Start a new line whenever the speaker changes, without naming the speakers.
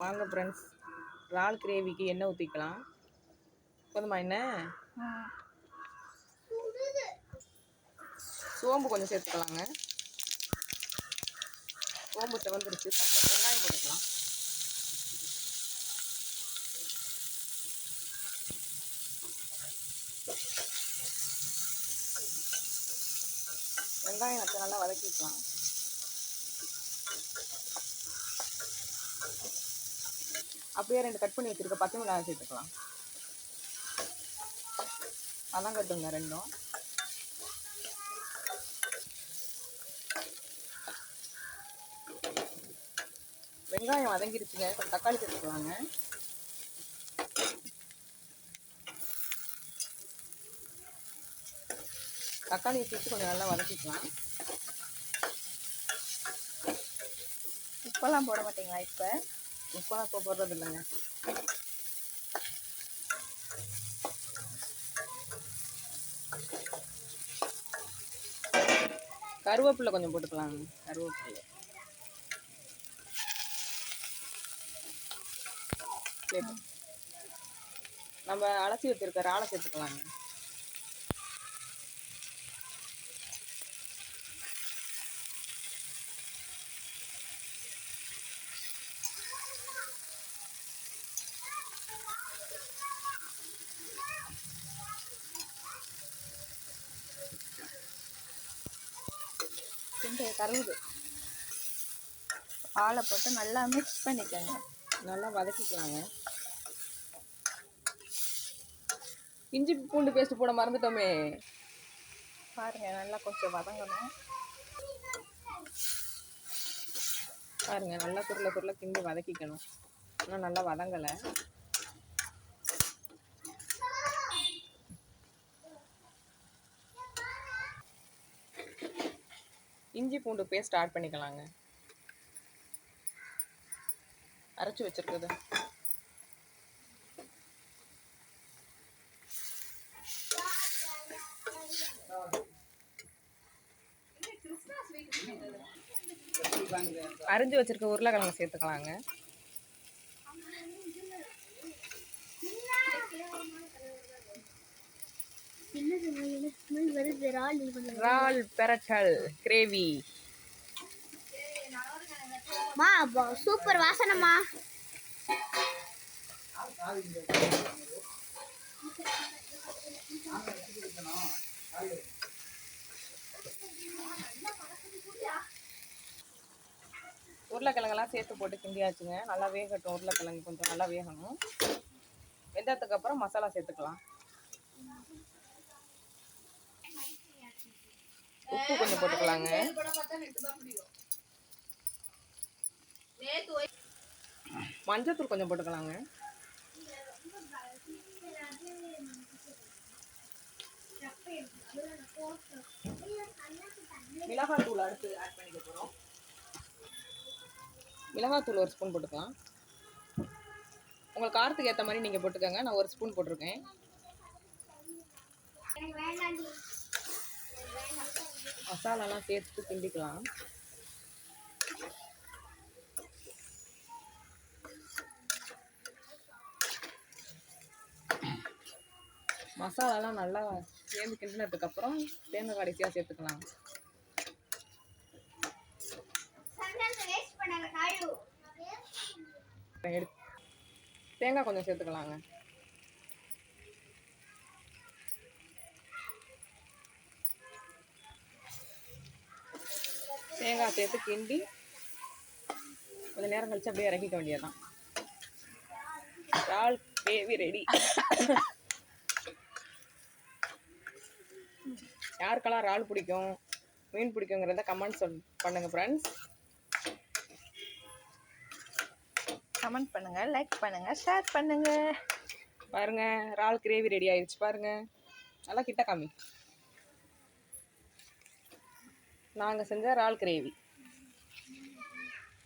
வாங்க ஃப்ரெண்ட்ஸ், இறால் கிரேவிக்கு எண்ணெய் ஊற்றிக்கலாம். போதுமா எண்ணெய்? சோம்பு கொஞ்சம் சேர்த்துக்கலாங்க. சோம்பு செவந்துருச்சு. வெங்காயம் போட்டுக்கலாம். வெங்காயம் வச்சு நல்லா வதக்கிக்கலாம். அப்படியே 2 கட் பண்ணி வச்சுருக்க பச்சை மிளகாய் சேர்த்துக்கலாம். அதான் கட்டுங்க ரெண்டும். வெங்காயம் வதங்கிருச்சுங்க. கொஞ்சம் தக்காளி சேர்த்துக்கலாங்க. தக்காளியை சேர்த்து கொஞ்சம் நல்லா வதக்கிக்கலாம்.
உப்பெல்லாம் போட மாட்டீங்களா?
உப்பெல்லாம் இப்போ போடுறது இல்லைங்க. கருவேப்பிலை கொஞ்சம் போட்டுக்கலாங்க. கருவேப்பிலை நம்ம அலசி வச்சிருக்க இறாலை சேர்த்துக்கலாங்க.
கருவுது பாலை போட்டு நல்லா மிக்ஸ் பண்ணிக்கோங்க.
நல்லா வதக்கிக்கலாங்க. இஞ்சி பூண்டு பேஸ்ட் போட மறந்துட்டோமே.
பாருங்க, நல்லா கொஞ்சம் வதங்கணும்.
பாருங்க, நல்லா குருளை கிண்டி வதக்கிக்கணும். ஆனால் நல்லா வதங்கலை. இஞ்சி பூண்டு பேஸ்ட் ஆட் பண்ணிக்கலாங்க. அரைச்சி வச்சிருக்குது. அரிஞ்சு வச்சிருக்க உருளைக்கிழங்கு சேர்த்துக்கலாங்க. இறால் பெரட்டல் கிரேவி.
சூப்பர் வாசனமா.
உருளைக்கிழங்கெல்லாம் சேர்த்து போட்டு கிண்டியாச்சுங்க. நல்லா வேகட்டும். உருளைக்கிழங்கு கொஞ்சம் நல்லா வேகணும். வெந்ததுக்கு அப்புறம் மசாலா சேர்த்துக்கலாம். உப்பு கொஞ்சம் போட்டுக்கலாங்க. மஞ்சத்தூள் கொஞ்சம் போட்டுக்கலாங்க. மிளகாத்தூள் அடுத்து ஆட் பண்ணிக்க போகிறோம். மிளகாத்தூள் 1 ஸ்பூன் போட்டுக்கலாம். உங்கள் காரத்துக்கு ஏற்ற மாதிரி நீங்கள் போட்டுக்கோங்க. நான் 1 ஸ்பூன் போட்டிருக்கேன். மசாலாலாம் சேர்த்து கிண்டிக்கலாம். மசாலாலாம் நல்லா சேர்ந்து கிண்டினதுக்கப்புறம் தேங்காய் கடைசியாக சேர்த்துக்கலாம். தேங்காய் கொஞ்சம் சேர்த்துக்கலாங்க. தேங்காய் சேர்த்து கிண்டி கொஞ்சம் நேரம் கழிச்சு அப்படியே இறக்கிக்க வேண்டியதுதான். இறால் கிரேவி ரெடி. யாருக்கெல்லாம் இறால் பிடிக்கும், மீன் பிடிக்குங்கிறத கமெண்ட் பண்ணுங்க ஃப்ரெண்ட்ஸ்.
கமெண்ட் பண்ணுங்க, லைக் பண்ணுங்க, ஷேர் பண்ணுங்க.
பாருங்க, இறால் கிரேவி ரெடி ஆயிடுச்சு. பாருங்க, நல்லா கிட்ட காமி. நாங்கள் செஞ்ச இறால் கிரேவி.